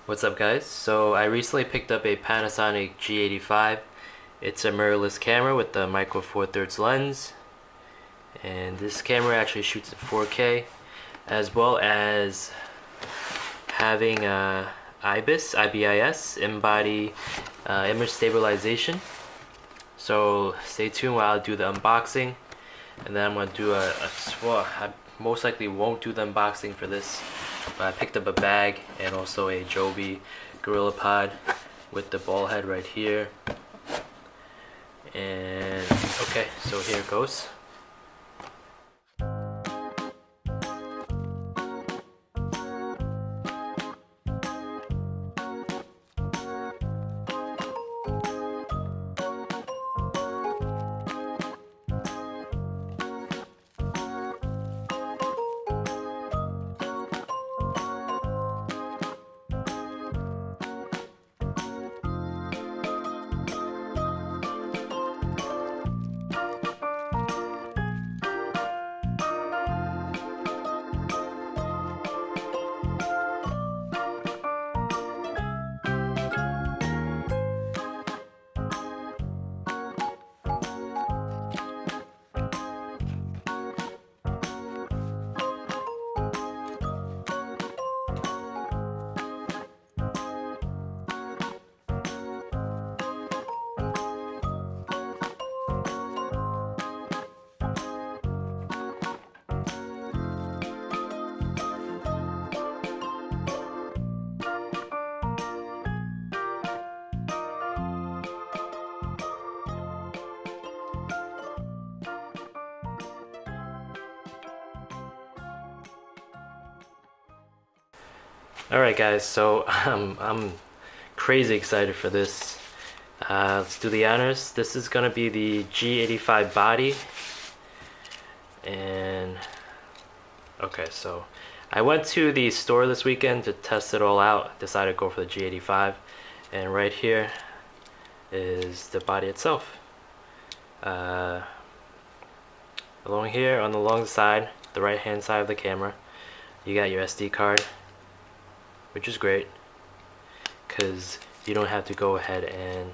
What's up guys? So I recently picked up a Panasonic G85. It's a mirrorless camera with the micro four thirds lens, and this camera actually shoots at 4K as well as having IBIS in-body image stabilization. So stay tuned while I do the unboxing, and then I'm going to do well, I most likely won't do the unboxing for this, but I picked up a bag and also a Joby Gorilla Pod with the ball head right here. And okay, so here it goes. Alright guys, so I'm crazy excited for this. Let's do the honors. This is gonna be the G85 body. And okay, so I went to the store this weekend to test it all out. Decided to go for the G85, and right here is the body itself. Along here on the long side, the right hand side of the camera, you got your SD card, which is great because you don't have to go ahead and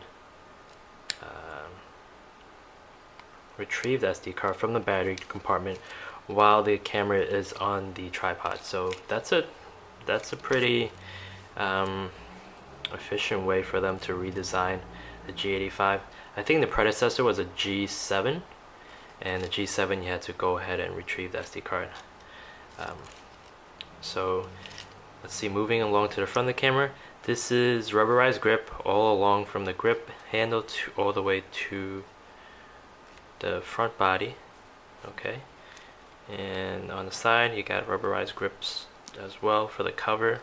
retrieve the SD card from the battery compartment while the camera is on the tripod. So that's a pretty efficient way for them to redesign the G85. I think the predecessor was a G7, and the G7 you had to go ahead and retrieve the SD card. So let's see, moving along to the front of the camera, this is rubberized grip all along from the grip handle to all the way to the front body. Okay, and on the side you got rubberized grips as well for the cover.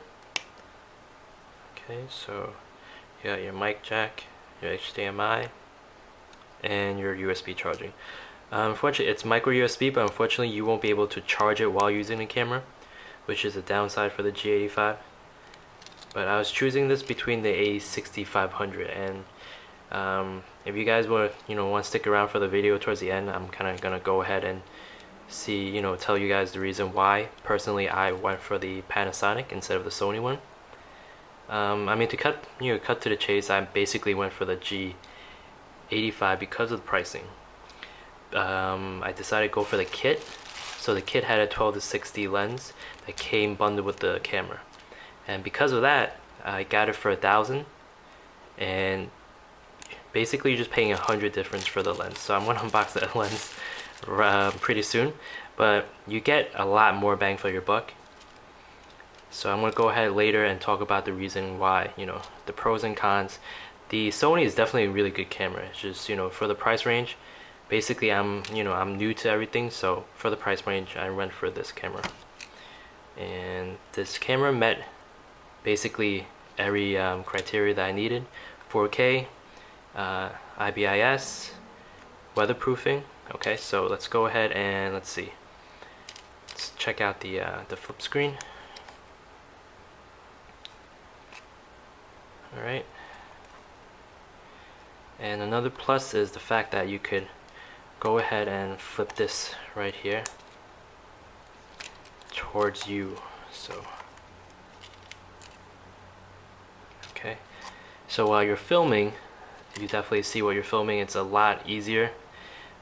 Okay, so you got your mic jack, your HDMI, and your USB charging. Unfortunately, it's micro USB, but unfortunately you won't be able to charge it while using the camera, which is a downside for the G85. But I was choosing this between the A6500, and if you guys want to stick around for the video towards the end, I'm kind of gonna go ahead and see, tell you guys the reason why personally I went for the Panasonic instead of the Sony one. I mean, to cut to the chase, I basically went for the G85 because of the pricing. I decided to go for the kit. So the kit had a 12-60 lens that came bundled with the camera, and because of that I got it for $1,000, and basically you're just paying $100 difference for the lens. So I'm gonna unbox that lens pretty soon, but you get a lot more bang for your buck. So I'm gonna go ahead later and talk about the reason why, the pros and cons. The Sony is definitely a really good camera. It's just, for the price range, basically I'm new to everything, so for the price range I went for this camera. And this camera met basically every criteria that I needed: 4K, IBIS, weatherproofing. Okay, so let's go ahead and let's see. Let's check out the flip screen. All right. And another plus is the fact that you could go ahead and flip this right here towards you. So So while you're filming, you definitely see what you're filming. It's a lot easier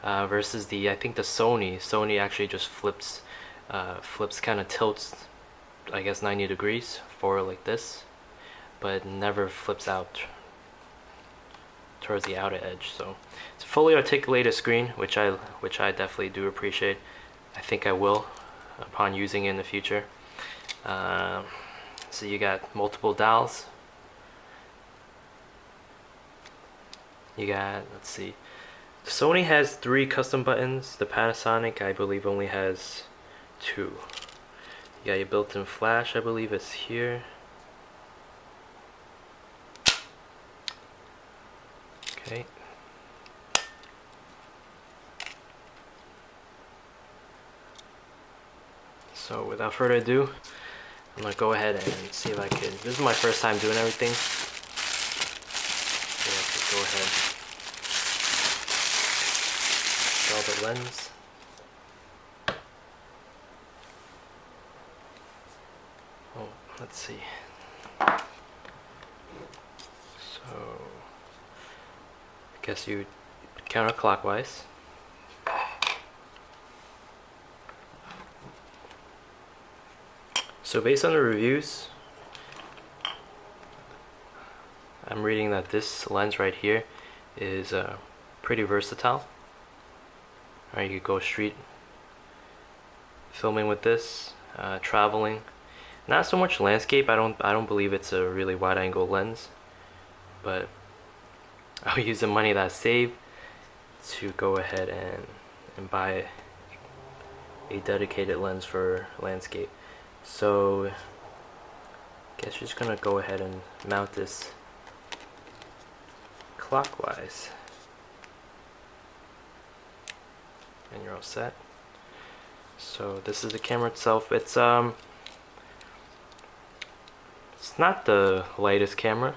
versus I think the Sony actually just flips kind of tilts, I guess 90 degrees forward like this, but never flips out towards the outer edge. So it's a fully articulated screen, which I definitely do appreciate. I think I will upon using it in the future. So you got multiple dials. You got, let's see, the Sony has 3 custom buttons. The Panasonic, I believe, only has 2. You got your built-in flash, I believe it's here. Okay. So without further ado, I'm gonna go ahead and see if I can. This is my first time doing everything. So let's go ahead. Draw the lens. Oh, let's see. So I guess you counterclockwise. So based on the reviews, I'm reading that this lens right here is pretty versatile. Alright, you could go street filming with this, traveling. Not so much landscape. I don't believe it's a really wide-angle lens, but I'll use the money that I save to go ahead and buy a dedicated lens for landscape. So I guess you're just gonna go ahead and mount this clockwise, and you're all set. So this is the camera itself. It's not the lightest camera,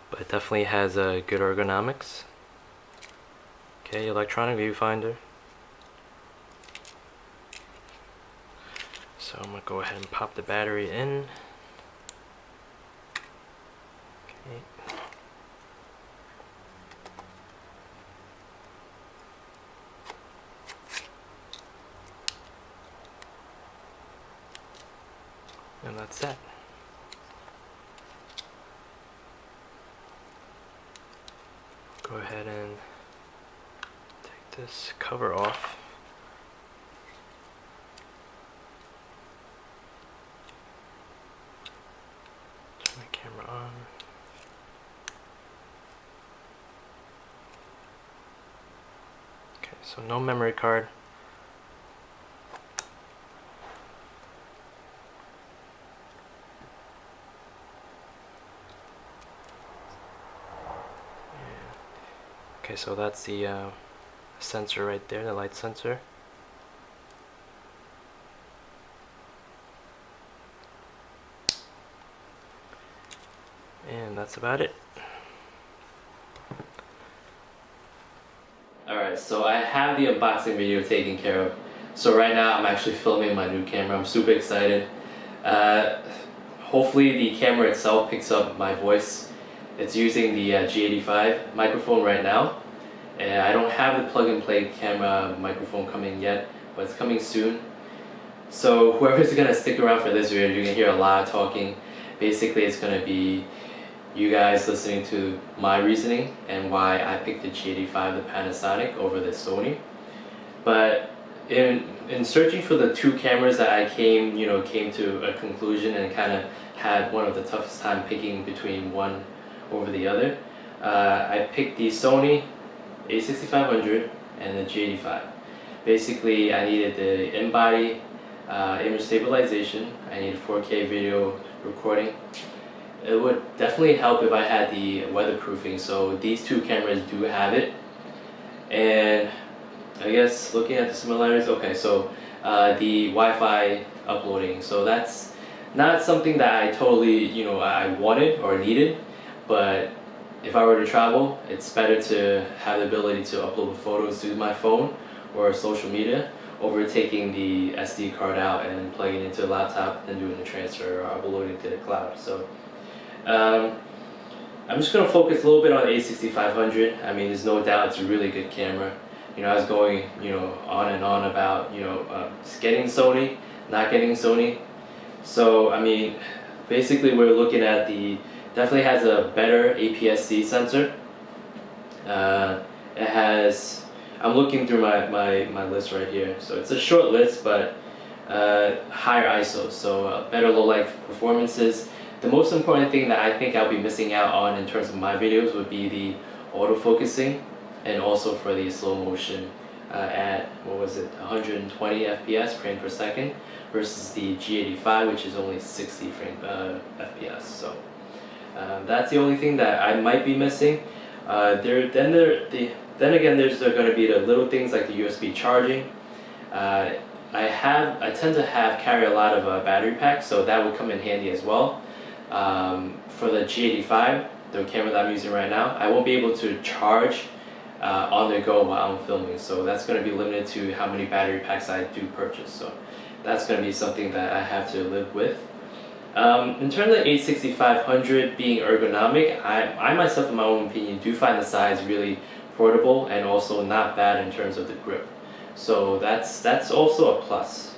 but it definitely has a good ergonomics. Okay, electronic viewfinder. So I'm gonna go ahead and pop the battery in. Okay. And that's it. Go ahead and take this cover off. Turn my camera on. Okay, so no memory card. Okay, so that's the sensor right there, the light sensor. And that's about it. Alright, so I have the unboxing video taken care of. So right now I'm actually filming my new camera. I'm super excited. Hopefully the camera itself picks up my voice. It's using the G85 microphone right now. And I don't have the plug-and-play camera microphone coming yet, but it's coming soon. So whoever's gonna stick around for this video, you're gonna hear a lot of talking. Basically, it's gonna be you guys listening to my reasoning and why I picked the G85, the Panasonic, over the Sony. But in searching for the 2 cameras that I came to a conclusion and kind of had one of the toughest time picking between one over the other, I picked the Sony A6500 and the G85. Basically, I needed the in-body image stabilization. I needed 4K video recording. It would definitely help if I had the weatherproofing, so these 2 cameras do have it. And I guess looking at the similarities, okay, so the Wi-Fi uploading, so that's not something that I totally, I wanted or needed, but if I were to travel, it's better to have the ability to upload photos to my phone or social media over taking the SD card out and plugging it into a laptop and doing the transfer or uploading to the cloud. So I'm just going to focus a little bit on the A6500. I mean, there's no doubt it's a really good camera. You know, I was going, you know, on and on about, you know, just getting Sony, not getting Sony. So, I mean, basically we're looking at definitely has a better APS-C sensor. It has, I'm looking through my list right here. So it's a short list, but higher ISO, so better low light performances. The most important thing that I think I'll be missing out on in terms of my videos would be the autofocusing, and also for the slow motion at, what was it, 120 FPS frame per second versus the G85, which is only 60 FPS. So that's the only thing that I might be missing. Then again, there's going to be the little things like the USB charging. I tend to carry a lot of battery packs, so that would come in handy as well. For the G85, the camera that I'm using right now, I won't be able to charge on the go while I'm filming, so that's going to be limited to how many battery packs I do purchase. So that's going to be something that I have to live with. In terms of the A6500 being ergonomic, I myself, in my own opinion, do find the size really portable and also not bad in terms of the grip. So that's also a plus.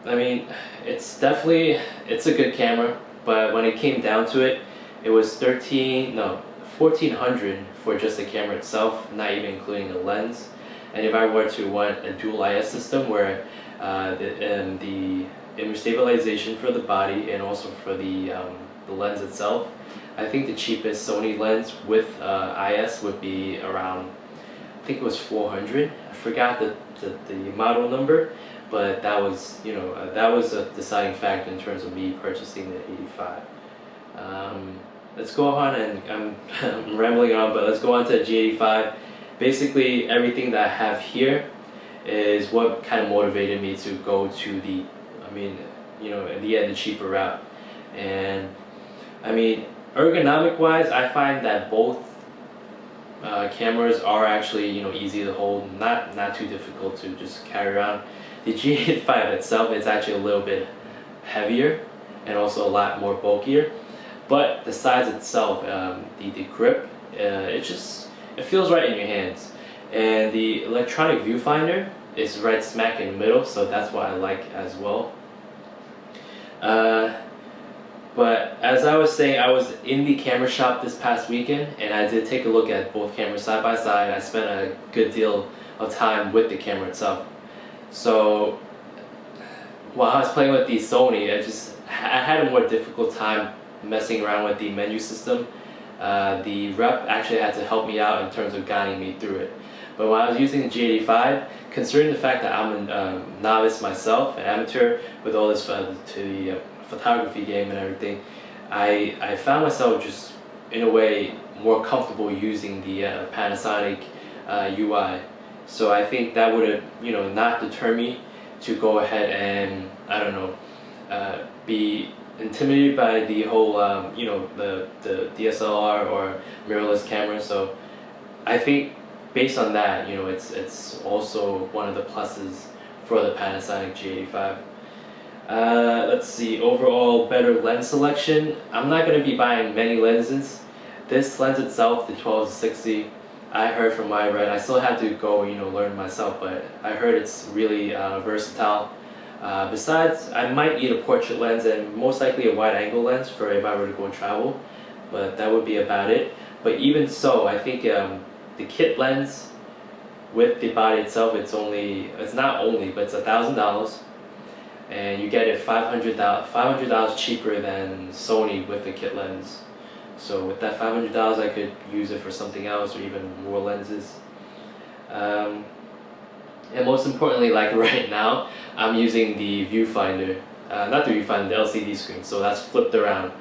I mean, it's a good camera, but when it came down to it, it was $1,400 for just the camera itself, not even including the lens. And if I were to want a dual IS system where the image stabilization for the body and also for the lens itself, I think the cheapest Sony lens with IS would be around, I think it was 400. I forgot the model number, but that was, you know, that was a deciding factor in terms of me purchasing the 85. Let's go on, and I'm rambling on, but let's go on to the G85. Basically, everything that I have here is what kind of motivated me to go to the, I mean, you know, in the end, the cheaper route. And I mean, ergonomic wise, I find that both cameras are actually, you know, easy to hold, not too difficult to just carry around. The G85 itself is actually a little bit heavier and also a lot more bulkier, but the size itself, the grip, it feels right in your hands. And the electronic viewfinder is right smack in the middle, so that's what I like as well. But as I was saying, I was in the camera shop this past weekend, and I did take a look at both cameras side by side. I spent a good deal of time with the camera itself. So while I was playing with the Sony, I had a more difficult time messing around with the menu system. The rep actually had to help me out in terms of guiding me through it. But when I was using the G85, considering the fact that I'm a novice myself, an amateur with all this photography game and everything, I found myself just in a way more comfortable using the Panasonic UI. So I think that would have, you know, not deter me to go ahead and, I don't know, be intimidated by the whole you know, the DSLR or mirrorless camera. So I think based on that, you know, it's also one of the pluses for the Panasonic G85. Let's see, overall better lens selection. I'm not going to be buying many lenses. This lens itself, the 12-60, I heard from what I read, I still have to go, you know, learn myself, but I heard it's really versatile. Besides, I might need a portrait lens and most likely a wide angle lens for if I were to go and travel, but that would be about it. But even so, I think the kit lens with the body itself, it's not only, but it's $1,000, and you get it $500 cheaper than Sony with the kit lens. So with that $500, I could use it for something else or even more lenses. And most importantly, like right now, I'm using the viewfinder, not the viewfinder, the LCD screen, so that's flipped around.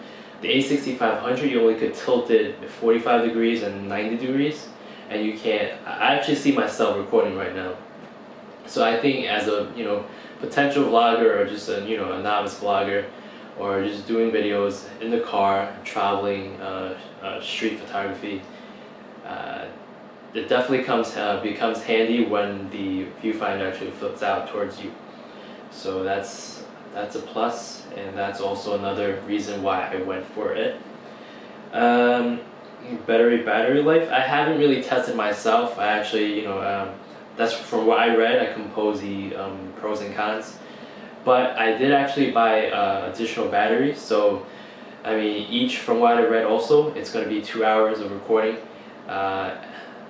The A6500, you only could tilt it 45 degrees and 90 degrees, and you can't, I actually see myself recording right now. So I think as a, you know, potential vlogger or just a, you know, a novice vlogger, or just doing videos in the car, traveling, street photography, it definitely becomes handy when the viewfinder actually flips out towards you. So that's a plus, and that's also another reason why I went for it. Um, battery life. I haven't really tested myself. I actually, that's from what I read. I compose the pros and cons. But I did actually buy additional batteries. So, I mean, each from what I read also, it's going to be 2 hours of recording. I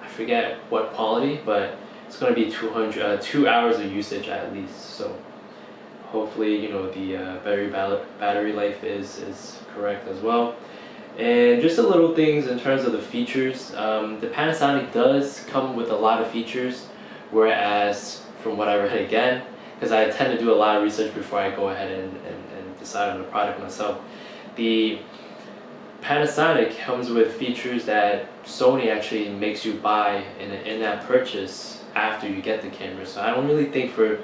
forget what quality, but it's going to be 2 hours of usage at least. So hopefully, the battery life is correct as well. And just a little things in terms of the features. The Panasonic does come with a lot of features, whereas from what I read again, because I tend to do a lot of research before I go ahead and decide on the product myself, the Panasonic comes with features that Sony actually makes you buy in an in-app purchase after you get the camera. So I don't really think for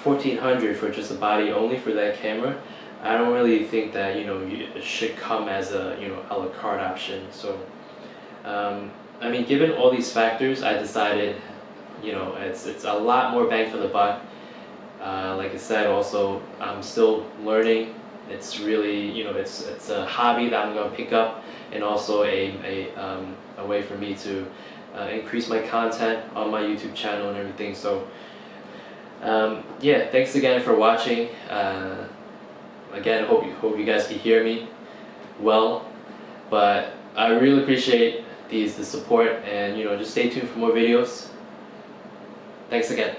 $1,400 for just a body only for that camera, I don't really think that it should come as a a la carte option. So I mean, given all these factors, I decided it's a lot more bang for the buck. Like I said, also I'm still learning. It's really it's a hobby that I'm gonna pick up, and also a way for me to increase my content on my YouTube channel and everything. So yeah, thanks again for watching. Again, hope you guys can hear me well, but I really appreciate the support, and just stay tuned for more videos. Thanks again.